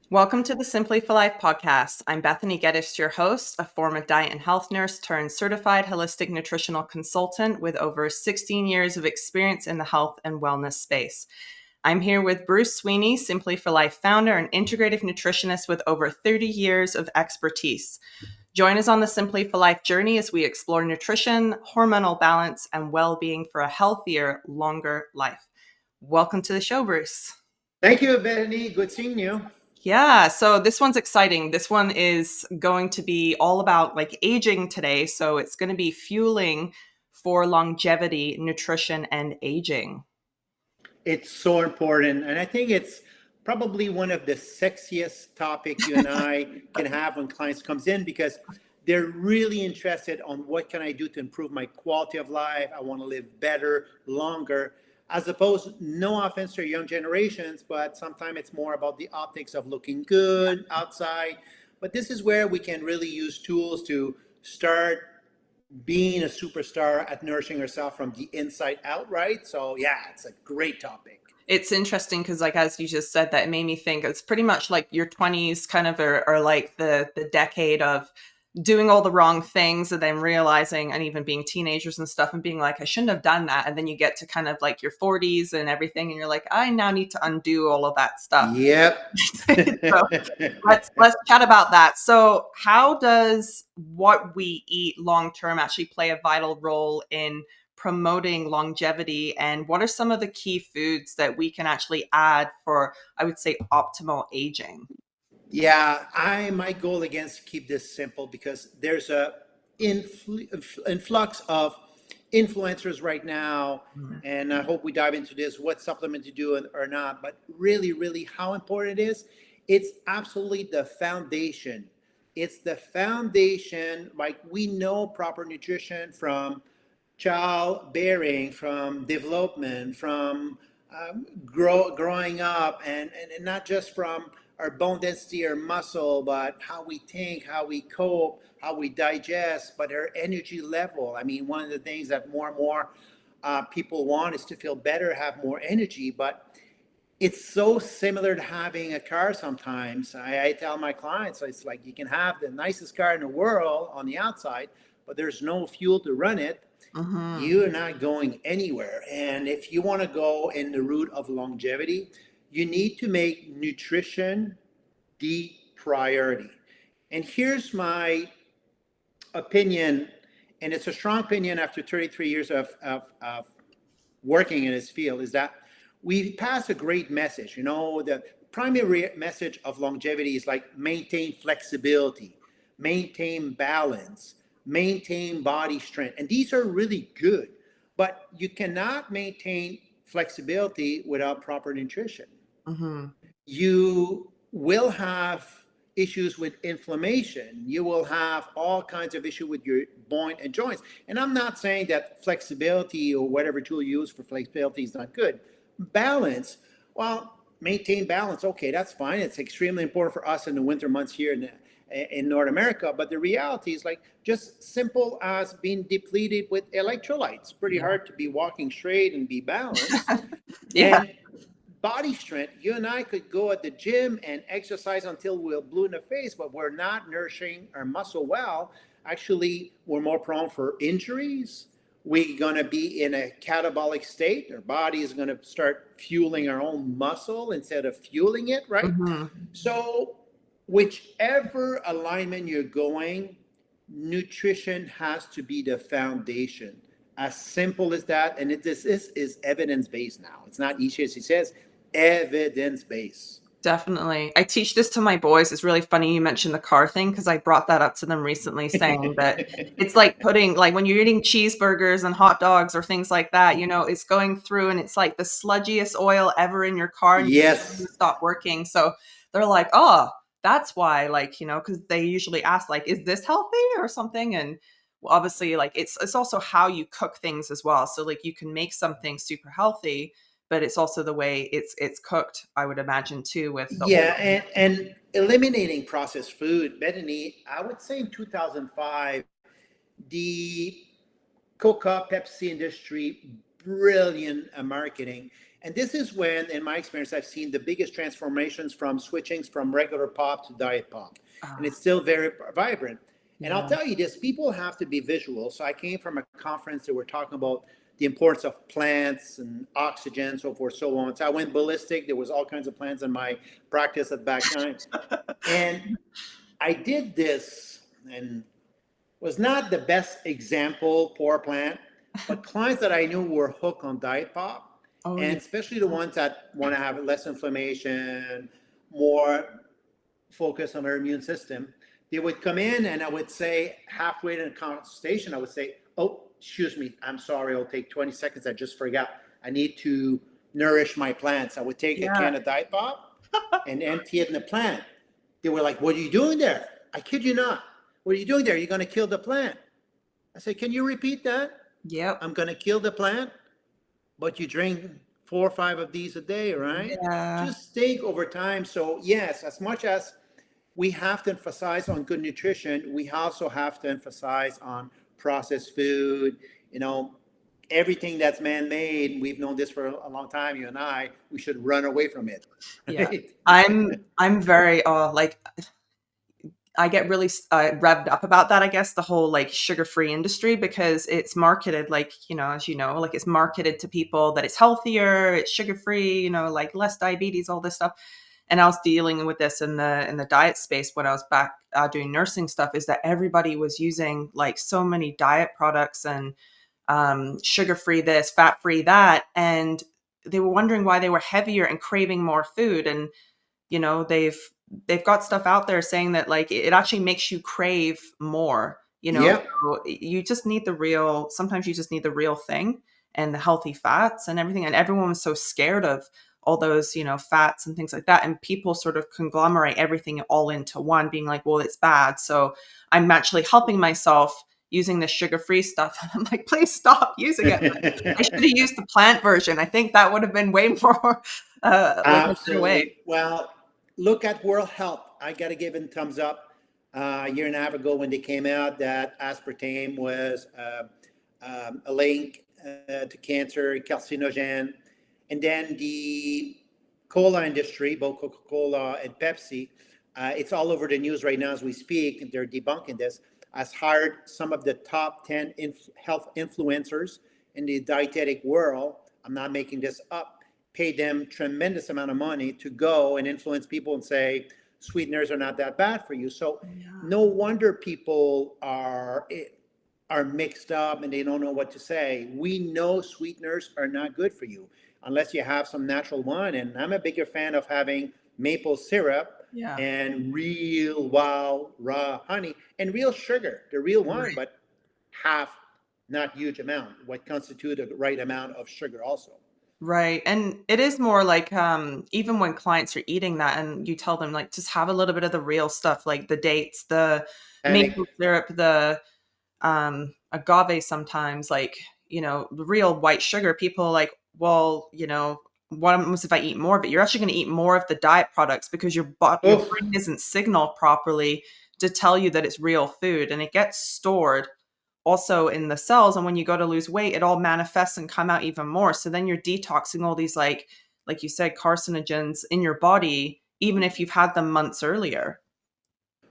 Welcome to the Simply for Life podcast. I'm Bethany Gettis, your host, a former diet and health nurse turned certified holistic nutritional consultant with over 16 years of experience in the health and wellness space. I'm here with Bruce Sweeney, Simply for Life founder and integrative nutritionist with over 30 years of expertise. Join us on the Simply for Life journey as we explore nutrition, hormonal balance, and well-being for a healthier, longer life. Welcome to the show, Bruce. Thank you, Bethany. Good seeing you. Yeah, so this one's exciting. This one is going to be all about like aging today. So it's going to be fueling for longevity, nutrition, and aging. It's so important. And I think it's probably one of the sexiest topic you and I can have when clients comes in because they're really interested on what can I do to improve my quality of life. I want to live better, longer, as opposed, no offense to young generations, but sometimes it's more about the optics of looking good outside. But this is where we can really use tools to start being a superstar at nourishing herself from the inside out, right? So yeah, it's a great topic. It's interesting because, like, as you just said, that it made me think it's pretty much like your 20s kind of are like the decade of doing all the wrong things and then realizing, and even being teenagers and stuff and being like, I shouldn't have done that. And then you get to kind of like your 40s and everything, and you're like, I now need to undo all of that stuff. Yep. So let's chat about that. So how does what we eat long term actually play a vital role in promoting longevity, and what are some of the key foods that we can actually add for, I would say, optimal aging? Yeah, I my goal again is to keep this simple because there's a influx of influencers right now, Mhm. and I hope we dive into this, what supplement to do or not. But really, really, how important it is, it's absolutely the foundation. It's the foundation. Like we know proper nutrition from childbearing, from development, from growing up, and not just from our bone density or muscle, but how we think, how we cope, how we digest, but our energy level. I mean, one of the things that more and more people want is to feel better, have more energy, but it's so similar to having a car sometimes. I tell my clients, it's like you can have the nicest car in the world on the outside, but there's no fuel to run it. Mhm. You're not going anywhere. And if you want to go in the route of longevity, you need to make nutrition the priority. And here's my opinion, and it's a strong opinion after 33 years of working in this field, is that we pass a great message. You know, the primary message of longevity is like maintain flexibility, maintain balance, maintain body strength. And these are really good, but you cannot maintain flexibility without proper nutrition. Mhm. You will have issues with inflammation. You will have all kinds of issues with your joint and joints. And I'm not saying that flexibility or whatever tool you use for flexibility is not good. Balance, well, maintain balance. Okay, that's fine. It's extremely important for us in the winter months here in North America. But the reality is like just simple as being depleted with electrolytes. Pretty Yeah. hard to be walking straight and be balanced. Yeah. And body strength, you and I could go at the gym and exercise until we're blue in the face, but we're not nourishing our muscle well. Actually, we're more prone for injuries. We're going to be in a catabolic state. Our body is going to start fueling our own muscle instead of fueling it, right? Mhm. So, whichever alignment you're going, nutrition has to be the foundation. As simple as that. And this is evidence based now. It's not easy as he says, evidence based. Definitely. I teach this to my boys. It's really funny you mentioned the car thing because I brought that up to them recently, saying that it's like putting, like when you're eating cheeseburgers and hot dogs or things like that, it's going through and it's like the sludgiest oil ever in your car and you can't even Yes. stop working. So they're like, oh, that's why, like, because they usually ask, like, is this healthy or something? And obviously, like, it's also how you cook things as well. So, like, you can make something super healthy, but it's also the way it's cooked, I would imagine, too, with the Yeah, oil. and eliminating processed food. Bethany, I would say in 2005, the Coca Pepsi industry, brilliant marketing. And this is when, in my experience, I've seen the biggest transformations from switching from regular pop to diet pop. And Ah, it's still very vibrant. And I'll yeah. tell you this, people have to be visual. So I came from a conference that were talking about the importance of plants and oxygen, so forth, so on. So I went ballistic. There was all kinds of plants in my practice at back times. And I did this and was not the best example, poor plant, but clients that I knew were hooked on diet pop, Oh, and yeah. especially the ones that want to have less inflammation, more focus on their immune system, they would come in and I would say, halfway in a consultation, I would say, oh, excuse me, I'm sorry, it'll take 20 seconds. I just forgot. I need to nourish my plants. I would take a Yeah. can of diet pop and empty it in the plant. They were like, what are you doing there? I kid you not. What are you doing there? You're going to kill the plant. I said, can you repeat that? Yep. I'm going to kill the plant, but you drink 4 or 5 of these a day, right? Yeah. Just take over time. So, yes, as much as we have to emphasize on good nutrition, we also have to emphasize on processed food, you know, everything that's man-made. We've known this for a long time, you and I, we should run away from it. Yeah. Right? I'm very like I get really revved up about that, I guess, the whole like sugar-free industry, because it's marketed like, as you know, like it's marketed to people that it's healthier, it's sugar-free, like less diabetes, all this stuff. And I was dealing with this in the diet space when I was back doing nursing stuff, is that everybody was using like so many diet products and sugar-free this, fat-free that, and they were wondering why they were heavier and craving more food. And they've got stuff out there saying that like it actually makes you crave more. Yeah. So you just need the real. Sometimes you just need the real thing and the healthy fats and everything. And everyone was so scared of all those fats and things like that, and people sort of conglomerate everything all into one, being like, well, it's bad, so I'm actually helping myself using this sugar-free stuff. And I'm like, please stop using it. I should have used the plant version. I think that would have been way more like a better way. Absolutely. Well, look at World Health. I got to give it a thumbs up. A year and a half ago, when they came out that aspartame was a link to cancer, carcinogen, and then the cola industry, both Coca-Cola and Pepsi, it's all over the news right now as we speak. They're debunking this. Has hired some of the top 10 health influencers in the dietetic world. I'm not making this up. Paid them tremendous amount of money to go and influence people and say sweeteners are not that bad for you. So Yeah. no wonder people are mixed up and they don't know what to say. We know sweeteners are not good for you unless you have some natural one. And I'm a bigger fan of having maple syrup Yeah. and real wild raw honey and real sugar, the real one, Right. but half, not huge amount, what constitute a right amount of sugar also. Right. And it is more like even when clients are eating that and you tell them like just have a little bit of the real stuff, like the dates, the Panic. maple syrup, the agave, sometimes like, the real white sugar, people are like, well, what happens if I eat more of it? You're actually going to eat more of the diet products because your Oof. brain isn't signaled properly to tell you that it's real food, and it gets stored also in the cells. And when you go to lose weight, it all manifests and come out even more. So then you're detoxing all these like you said, carcinogens in your body, even if you've had them months earlier.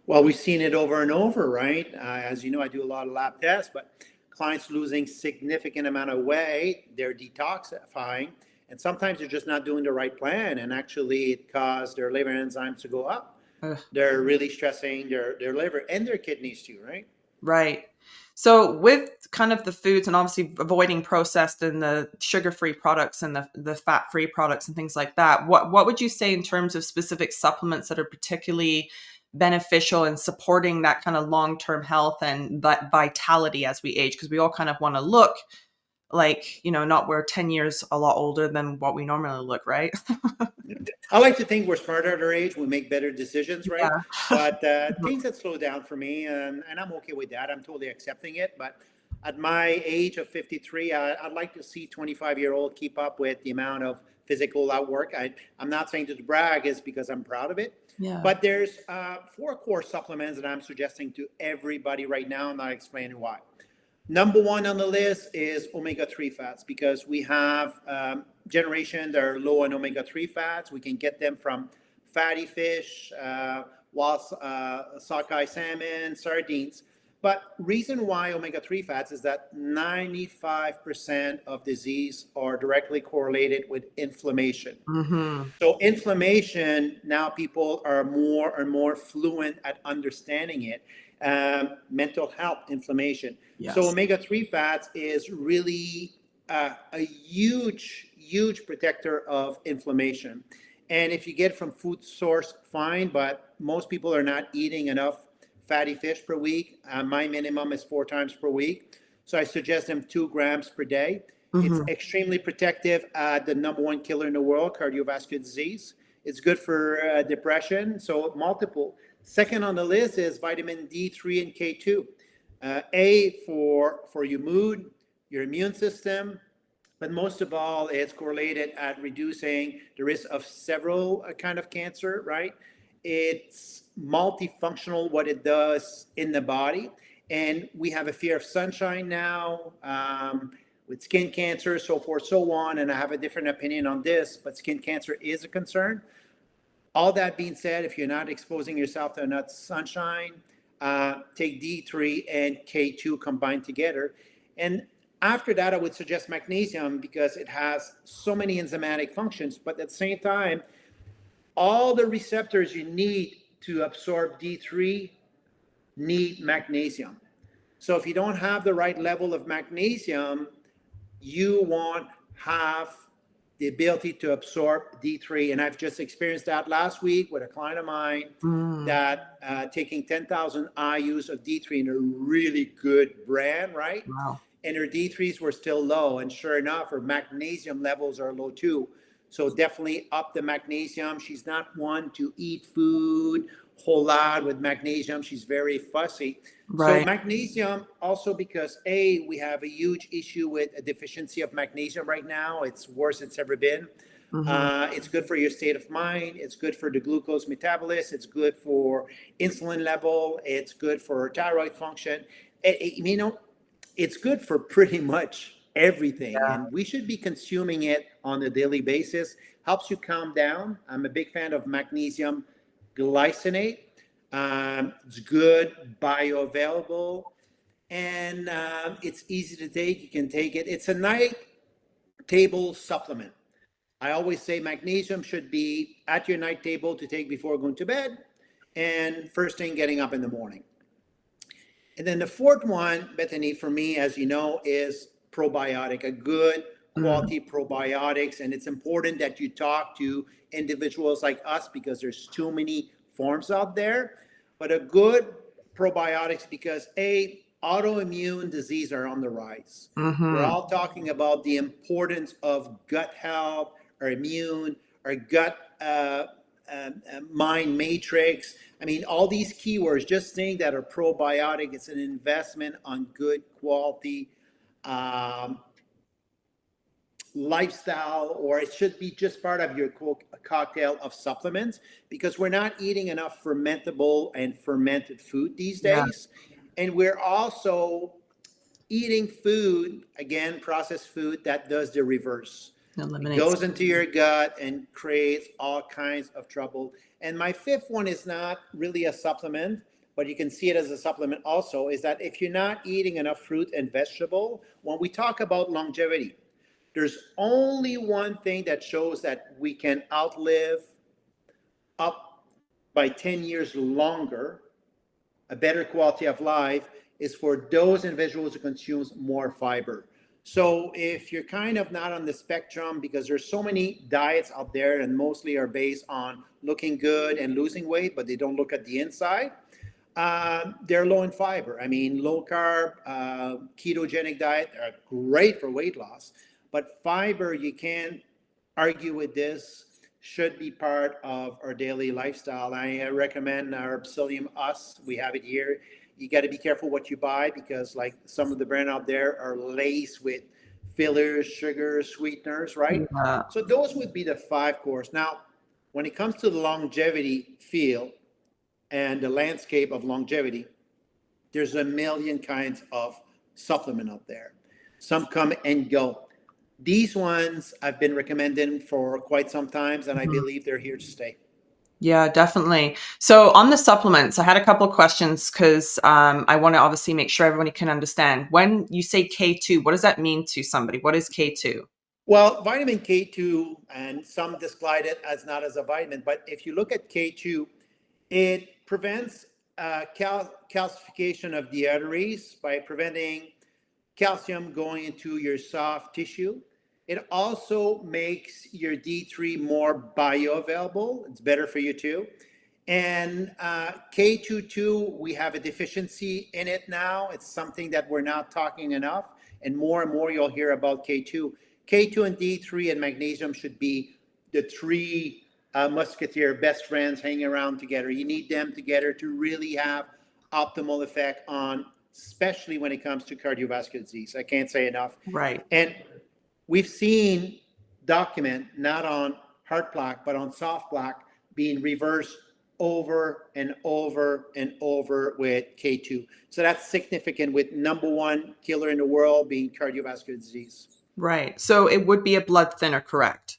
Well, we've seen it over and over, right? As you know, I do a lot of lab tests, but clients losing significant amount of weight, they're detoxifying, and sometimes they're just not doing the right plan, and actually it caused their liver enzymes to go up. Ugh. They're really stressing their liver and their kidneys too, right? Right. So with kind of the foods and obviously avoiding processed and the sugar-free products and the fat-free products and things like that, what would you say in terms of specific supplements that are particularly beneficial in supporting that kind of long-term health and that vitality as we age? Because we all kind of want to look like, not we're 10 years a lot older than what we normally look, right? I like to think we're smarter at our age. We make better decisions, right? Yeah. But things that slow down for me, and I'm okay with that. I'm totally accepting it. But at my age of 53, I'd like to see 25-year-old keep up with the amount of physical outwork. I'm not saying to brag, is because I'm proud of it. Yeah. But there's 4 core supplements that I'm suggesting to everybody right now, and I'll explain why. Number one on the list is omega-3 fats because we have generation that are low on omega-3 fats. We can get them from fatty fish, sockeye salmon, sardines. But reason why omega-3 fats is that 95% of disease are directly correlated with inflammation. Mm-hmm. So inflammation, now people are more and more fluent at understanding it. Mental health, inflammation. So Yes. omega-3 fats is really a huge, huge protector of inflammation. And if you get from food source, fine, but most people are not eating enough fatty fish per week. My minimum is 4 times per week. So I suggest them 2 grams per day. It's Mm-hmm. extremely protective at the number one killer in the world, cardiovascular disease. It's good for depression, so multiple. Second on the list is vitamin D3 and K2. A for your mood, your immune system, but most of all, it's correlated at reducing the risk of several kind of cancer, right? It's multifunctional what it does in the body. And we have a fear of sunshine now, with skin cancer, so forth, so on. And I have a different opinion on this, but skin cancer is a concern. All that being said, if you're not exposing yourself to enough sunshine, take D3 and K2 combined together. And after that, I would suggest magnesium because it has so many enzymatic functions, but at the same time, all the receptors you need to absorb D3 need magnesium. So if you don't have the right level of magnesium, you won't have the ability to absorb D3. And I've just experienced that last week with a client of mine Mm. that taking 10,000 IUs of D3 in a really good brand, right? Wow. And her D3s were still low. And sure enough, her magnesium levels are low too. So definitely up the magnesium. She's not one to eat food whole lot with magnesium. She's very fussy. So Right. magnesium also because we have a huge issue with a deficiency of magnesium right now. It's worse it's ever been. Mm-hmm. It's good for your state of mind. It's good for the glucose metabolism. It's good for insulin level. It's good for thyroid function. It's good for pretty much everything, Yeah. and we should be consuming it on a daily basis. Helps you calm down. I'm a big fan of magnesium glycinate. It's good, bioavailable, and it's easy to take. You can take it. It's a night table supplement. I always say magnesium should be at your night table to take before going to bed and first thing getting up in the morning. And then the fourth one, Bethany, for me, as you know, is probiotic, a good Mm. quality probiotics. And it's important that you talk to individuals like us because there's too many forms out there. But a good probiotics because autoimmune disease are on the rise. We're Mm-hmm. all talking about the importance of gut health, our immune, our gut mind matrix. I mean, all these keywords, just saying that are probiotic, it's an investment on good quality um, lifestyle, or it should be just part of your cocktail of supplements because we're not eating enough fermentable and fermented food these Yeah. days. And we're also eating food, again, processed food that does the reverse. It Eliminates. goes into your gut and creates all kinds of trouble. And my fifth one is not really a supplement, but you can see it as a supplement also, is that if you're not eating enough fruit and vegetable, when we talk about longevity, there's only one thing that shows that we can outlive up by 10 years longer, a better quality of life, is for those individuals who consume more fiber. So if you're kind of not on the spectrum, because there's so many diets out there and mostly are based on looking good and losing weight, but they don't look at the inside, they're low in fiber. I mean, low carb, ketogenic diet are great for weight loss, but fiber, you can't argue with this, should be part of our daily lifestyle. I recommend our Psyllium Husk. We have it here. You got to be careful what you buy because, like some of the brand out there, are laced with fillers, sugars, sweeteners, right? Yeah. So those would be the 5 course. Now, when it comes to the longevity field and the landscape of longevity, there's a million kinds of supplement out there. Some come and go. These ones I've been recommending for quite some times, and I Mhm. believe they're here to stay. Yeah, definitely. So on the supplements, I had a couple of questions because I want to obviously make sure everybody can understand. When you say K2, what does that mean to somebody? What is K2? Well, vitamin K2, and some describe it as not as a vitamin, but if you look at K2, it prevents calcification of the arteries by preventing calcium going into your soft tissue. It also makes your D3 more bioavailable. It's better for you too. And K22, we have a deficiency in it now. It's something that we're not talking enough. And more you'll hear about K2. K2 and D3 and magnesium should be the three musketeer best friends hanging around together. You need them together to really have optimal effect on, especially when it comes to cardiovascular disease. I can't say enough. Right. And we've seen document not on heart plaque, but on soft plaque being reversed over and over and over with K2. So that's significant with number one killer in the world being cardiovascular disease. Right. So it would be a blood thinner, correct?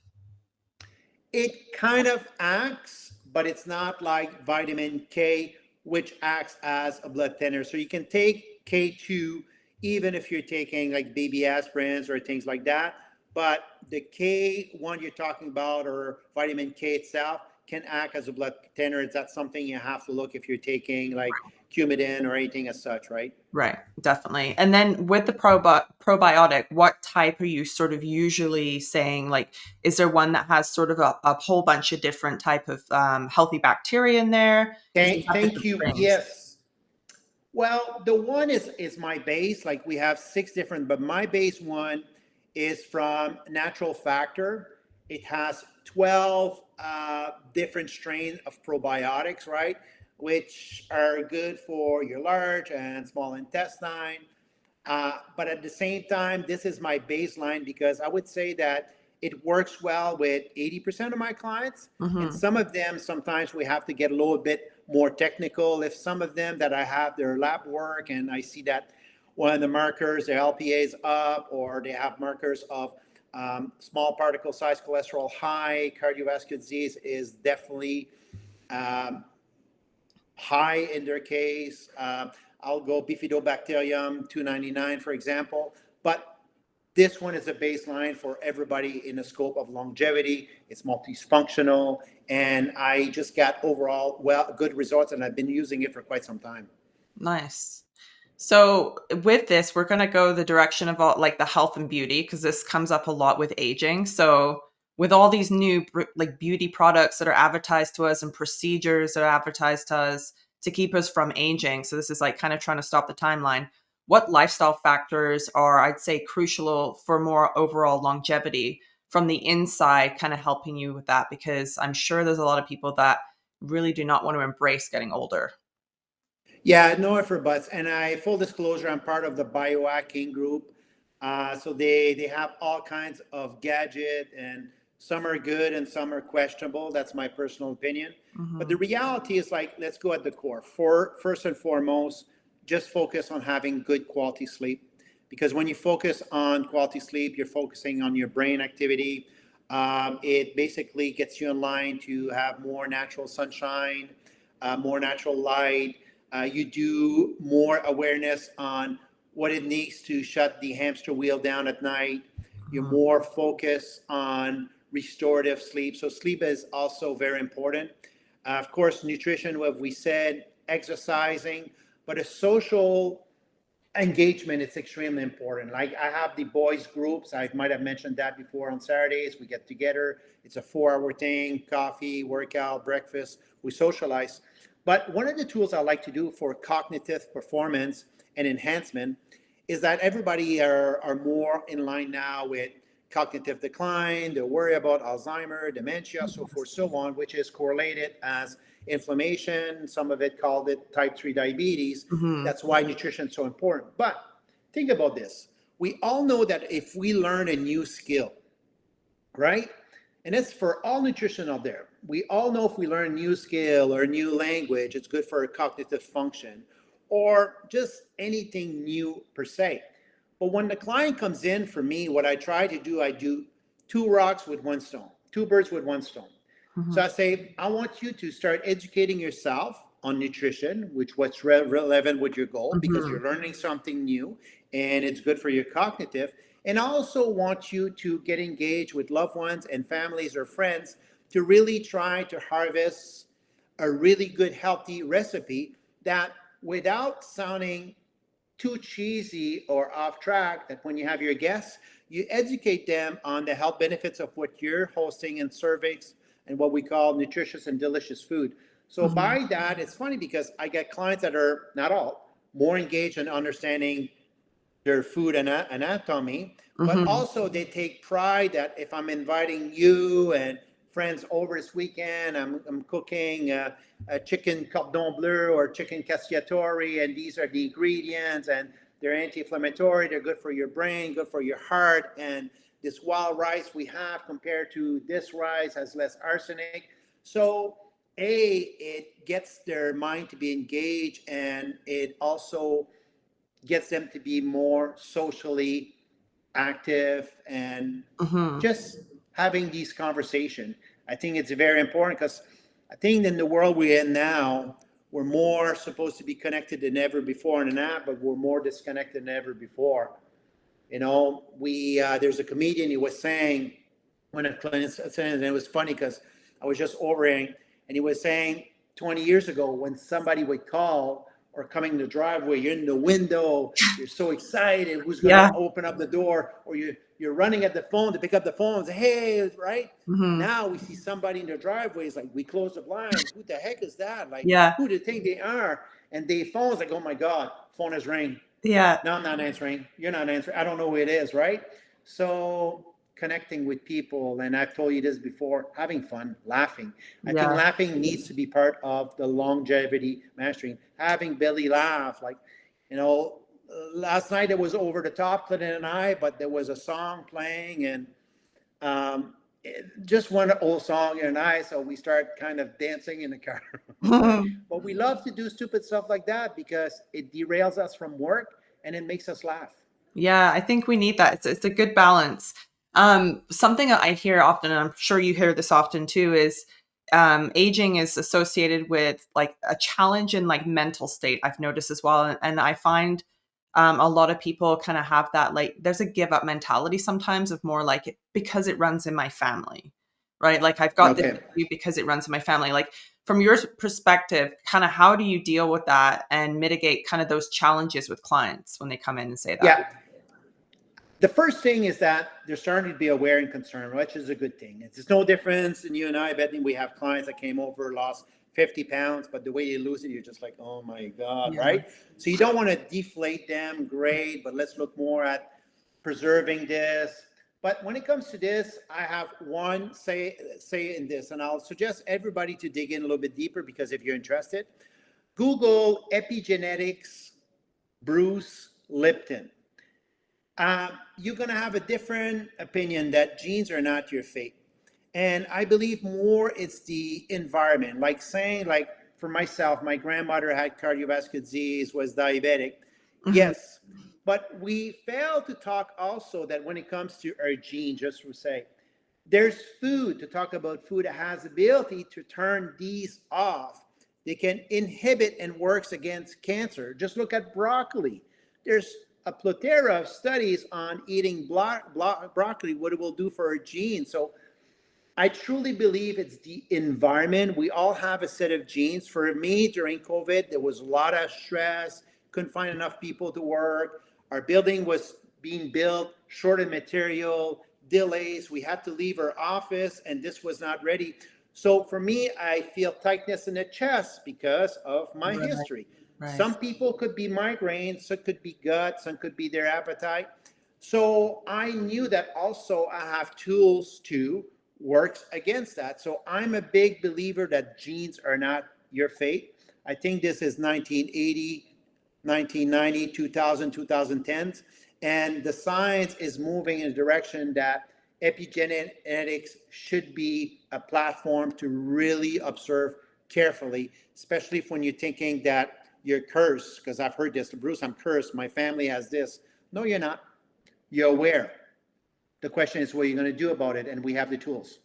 It kind of acts, but it's not like vitamin K, which acts as a blood thinner. So you can take K2 even if you're taking like baby aspirins or things like that. But the K1 you're talking about, or vitamin K itself, can act as a blood thinner. That's something you have to look if you're taking like Coumadin or anything as such, right? Right, definitely. And then with the probiotic, what type are you sort of usually saying? Like, is there one that has sort of a whole bunch of different type of healthy bacteria in there? Because they have Thank different you. strains. Yes. Well, the one is my base. Like we have six different, but my base one is from Natural Factor. It has 12 different strains of probiotics, right? Which are good for your large and small intestine. But at the same time, this is my baseline because I would say that it works well with 80% of my clients. And Hmm. some of them, sometimes we have to get a little bit more technical. If some of them that I have their lab work and I see that one of the markers, their LPA is up, or they have markers of small particle size cholesterol high, cardiovascular disease is definitely um, high in their case. I'll go Bifidobacterium 299, for example. But this one is a baseline for everybody in the scope of longevity. It's multifunctional, and I just got overall good results, and I've been using it for quite some time. Nice. So with this, we're going to go the direction of all like the health and beauty because this comes up a lot with aging. So with all these new like beauty products that are advertised to us and procedures that are advertised to us to keep us from aging. So this is like kind of trying to stop the timeline. What lifestyle factors are, I'd say, crucial for more overall longevity from the inside, kind of helping you with that? Because I'm sure there's a lot of people that really do not want to embrace getting older. Yeah, no effort buts. And I full disclosure, I'm part of the biohacking group. So they have all kinds of gadget, and some are good and some are questionable. That's my personal opinion. But the Hmm. reality is like, let's go at the core. For first and foremost, just focus on having good quality sleep. Because when you focus on quality sleep, you're focusing on your brain activity. It basically gets you in line to have more natural sunshine, more natural light. You do more awareness on what it needs to shut the hamster wheel down at night. You're Hmm. more focused on restorative sleep. So sleep is also very important. Of course, nutrition, what we said, exercising, but a social engagement is extremely important. Like I have the boys groups. I might have mentioned that before. On Saturdays we get together. It's a 4 hour thing: coffee, workout, breakfast. We socialize. But one of the tools I like to do for cognitive performance and enhancement is that everybody are more in line now with cognitive decline. They worry about Alzheimer, dementia, so forth, so on, which is correlated as inflammation. Some of it called it type 3 diabetes. Hmm. That's why nutrition is so important. But think about this. We all know that if we learn a new skill, right? And it's for all nutrition out there. We all know if we learn a new skill or a new language, it's good for our cognitive function. or just anything new per se. But when the client comes in for me, what I try to do, I do two rocks with one stone, two birds with one stone. Mm-hmm. So I say, I want you to start educating yourself on nutrition, which what's relevant with your goal, because Mm-hmm. you're learning something new and it's good for your cognitive. And I also want you to get engaged with loved ones and families or friends to really try to harvest a really good, healthy recipe that, without sounding too cheesy or off track, that when you have your guests, you educate them on the health benefits of what you're hosting and serving and what we call nutritious and delicious food. So Mm-hmm. by that, it's funny because I get clients that are, not all, more engaged in understanding their food anatomy, but Mm-hmm. also they take pride that if I'm inviting you and friends over this weekend, I'm cooking a chicken cordon bleu or chicken cacciatore, and these are the ingredients, and they're anti-inflammatory, they're good for your brain, good for your heart, and this wild rice we have compared to this rice has less arsenic. So it gets their mind to be engaged, and it also gets them to be more socially active and Mm-hmm. just having these conversations. I think it's very important because I think in the world we're in now, we're more supposed to be connected than ever before in an app, but we're more disconnected than ever before. You know, we there's a comedian, he was saying, when a client said, and it was funny because I was just overhearing, and he was saying 20 years ago when somebody would call or coming in the driveway, you're in the window, you're so excited, who's going Yeah. to open up the door, or you're running at the phone to pick up the phone and say, hey, right? Mm-hmm. Now we see somebody in their driveway, it's like, we close the blind. Who the heck is that? Like, Yeah. who do you think they are? And the phone's like, oh my God, phone is ringing. Yeah. No, I'm not answering. You're not answering. I don't know who it is, right? So connecting with people, and I've told you this before, having fun, laughing. I think Yeah. laughing needs to be part of the longevity mastering. Having belly laugh, like, you know, last night it was over the top, Clinton and I, but there was a song playing, and just one old song and I, so we start kind of dancing in the car. But we love to do stupid stuff like that because it derails us from work and it makes us laugh. Yeah, I think we need that. It's a good balance. Something that I hear often, and I'm sure you hear this often too, is aging is associated with like a challenge in like mental state. I've noticed as well, and I find a lot of people kind of have that, like there's a give up mentality sometimes of more like because it runs in my family, right? Like I've got this Okay. issue because it runs in my family. Like from your perspective, kind of how do you deal with that and mitigate kind of those challenges with clients when they come in and say that? Yeah. The first thing is that they're starting to be aware and concerned, which is a good thing. It's no difference in you and I. Bethany, we have clients that came over, lost 50 pounds, but the way you lose it, you're just like, oh my God, Yeah. right? So you don't want to deflate them, great, but let's look more at preserving this. But when it comes to this, I have one say in this, and I'll suggest everybody to dig in a little bit deeper because if you're interested, Google epigenetics Bruce Lipton. You're going to have a different opinion that genes are not your fate. And I believe more it's the environment. Like saying, like for myself, my grandmother had cardiovascular disease, was diabetic. Mhm. Yes. But we fail to talk also that when it comes to our genes, just to say, there's food, to talk about food that has the ability to turn these off. They can inhibit and works against cancer. Just look at broccoli. There's a plethora of studies on eating broccoli, what it will do for our genes. So I truly believe it's the environment. We all have a set of genes. For me, during COVID, there was a lot of stress, couldn't find enough people to work. Our building was being built, short of material, delays. We had to leave our office, and this was not ready. So for me, I feel tightness in the chest because of my Right, history. right. Some people could be migraines, some could be gut, some could be their appetite. So I knew that also I have tools to work against that. So I'm a big believer that genes are not your fate. I think this is 1980, 1990, 2000, 2010s. And the science is moving in a direction that epigenetics should be a platform to really observe carefully, especially when you're thinking that you're cursed, because I've heard this, Bruce, I'm cursed, my family has this. No, you're not. You're aware. The question is what are you going to do about it, and we have the tools.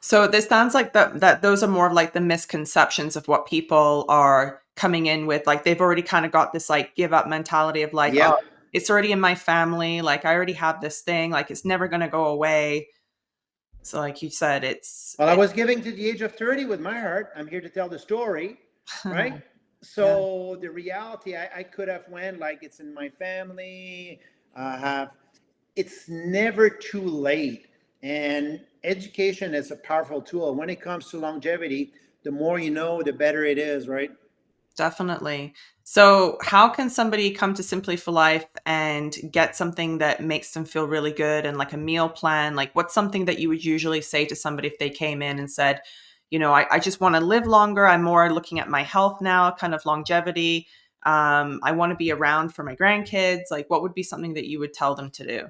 So this sounds like that those are more of like the misconceptions of what people are coming in with. Like they've already kind of got this like give up mentality of like, oh, Yep. it's already in my family. Like I already have this thing. Like it's never going to go away. So like you said, Well, I was giving to the age of 30 with my heart. I'm here to tell the story, right? yeah, So the reality, I could have went like it's in my family. Have It's never too late, and education is a powerful tool. When it comes to longevity, the more you know, the better it is, right? definitely. So how can somebody come to Simply for Life and get something that makes them feel really good and like a meal plan? Like what's something that you would usually say to somebody if they came in and said, I just want to live longer. I'm more looking at my health now, kind of longevity. I want to be around for my grandkids. Like what would be something that you would tell them to do?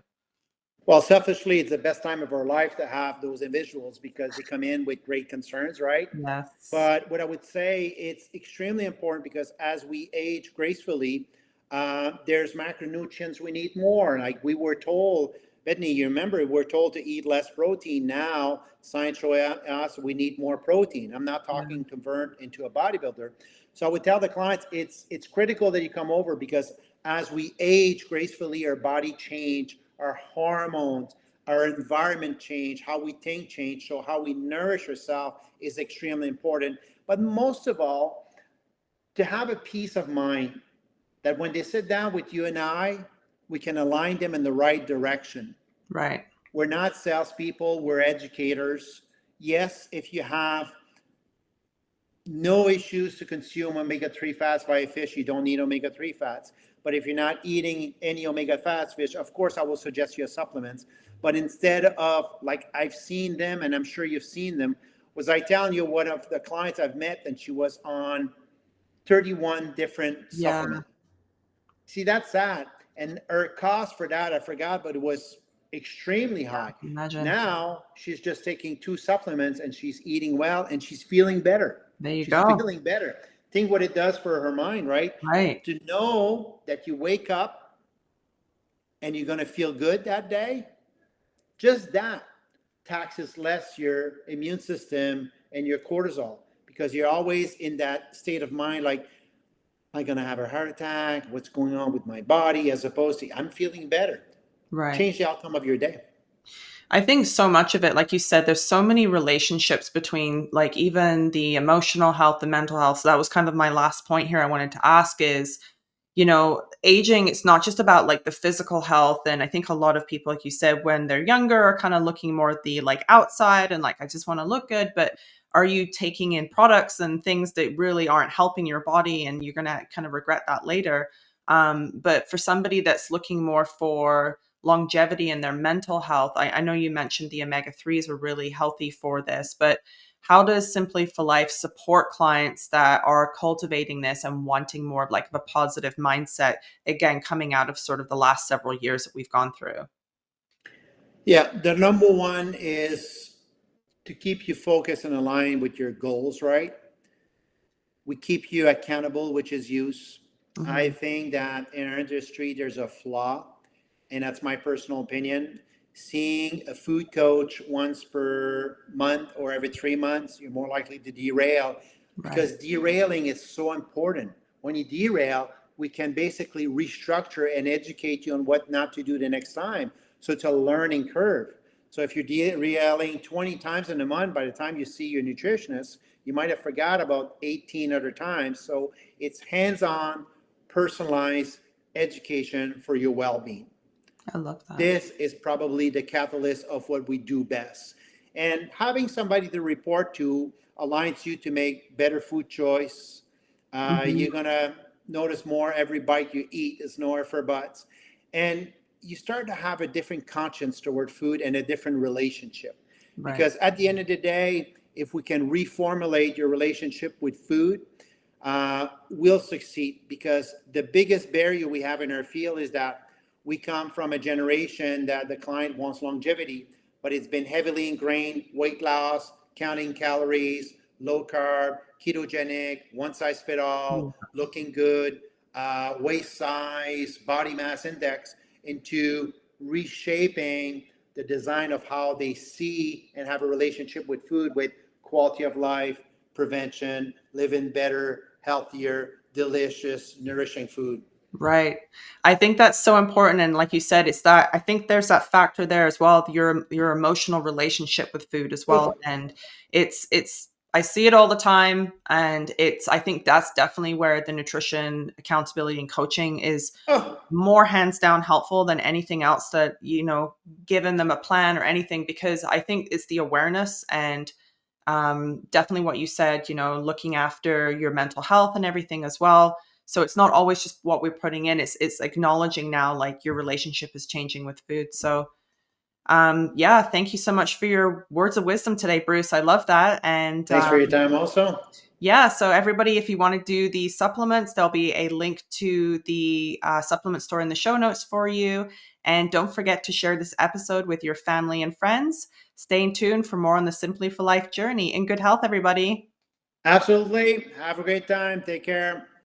Well, selfishly, it's the best time of our life to have those individuals because they come in with great concerns, right? Yes. But what I would say, it's extremely important because as we age gracefully, there's macronutrients we need more. Like we were told, Bethany, you remember, we were told to eat less protein. Now, science shows us we need more protein. I'm not Yeah. talking convert into a bodybuilder. So I would tell the clients it's critical that you come over because as we age gracefully, our body change, our hormones, our environment change, how we think change, so how we nourish ourselves is extremely important. But most of all, to have a peace of mind that when they sit down with you and I, we can align them in the right direction. Right. We're not salespeople, we're educators. Yes, if you have no issues to consume omega-3 fats via fish, you don't need omega-3 fats. But if you're not eating any omega fats fish, of course I will suggest you a supplements. But instead of, like I've seen them, and I'm sure you've seen them, was I telling you one of the clients I've met, and she was on 31 different Yeah. supplements. See, that's sad. And her cost for that, I forgot, but it was extremely Yeah. high. Imagine. Now she's just taking 2 supplements and she's eating well and she's feeling better. There you She's go. feeling better. Think what it does for her mind, right? Right. To know that you wake up and you're going to feel good that day, just that taxes less your immune system and your cortisol because you're always in that state of mind like, am I going to have a heart attack? What's going on with my body? As opposed to, I'm feeling better. Right. Change the outcome of your day. I think so much of it, like you said, there's so many relationships between like even the emotional health, the mental health. So that was kind of my last point here I wanted to ask is, aging, it's not just about like the physical health. And I think a lot of people, like you said, when they're younger are kind of looking more at the like outside and like, I just want to look good. But are you taking in products and things that really aren't helping your body? And you're going to kind of regret that later. But for somebody that's looking more for longevity in their mental health, I know you mentioned the omega-3s were really healthy for this, but how does Simply for Life support clients that are cultivating this and wanting more of like a positive mindset, again, coming out of sort of the last several years that we've gone through? Yeah, the number one is to keep you focused and aligned with your goals, right? We keep you accountable, which is use. I Hmm. think that in our industry, there's a flaw, and that's my personal opinion. Seeing a food coach once per month or every 3 months, you're more likely to derail Right. because derailing is so important. When you derail, we can basically restructure and educate you on what not to do the next time. So it's a learning curve. So if you're derailing 20 times in a month, by the time you see your nutritionist, you might have forgot about 18 other times. So it's hands-on, personalized education for your well-being. I love that. This is probably the catalyst of what we do best. And having somebody to report to aligns you to make better food choice. Hmm. You're gonna notice more every bite you eat is nowhere for butts. And you start to have a different conscience toward food and a different relationship. Right. Because at the end of the day, if we can reformulate your relationship with food, we'll succeed. Because the biggest barrier we have in our field is that we come from a generation that the client wants longevity, but it's been heavily ingrained weight loss, counting calories, low carb, ketogenic, one size fit Mm. all, looking good, waist size, body mass index, into reshaping the design of how they see and have a relationship with food, with quality of life, prevention, living better, healthier, delicious, nourishing food. Right. I think that's so important. And like you said, it's that I think there's that factor there as well, your emotional relationship with food as well. Oh, And it's I see it all the time. And I think that's definitely where the nutrition accountability and coaching is oh, more hands down helpful than anything else that, giving them a plan or anything, because I think it's the awareness and definitely what you said, looking after your mental health and everything as well. So it's not always just what we're putting in, it's acknowledging now like your relationship is changing with food. So yeah, thank you so much for your words of wisdom today, Bruce. I love that. And thanks for your time also. yeah, so everybody, if you want to do the supplements, there'll be a link to the supplement store in the show notes for you. And don't forget to share this episode with your family and friends. Stay tuned for more on the Simply for Life journey. In good health, everybody. Absolutely. Have a great time. Take care.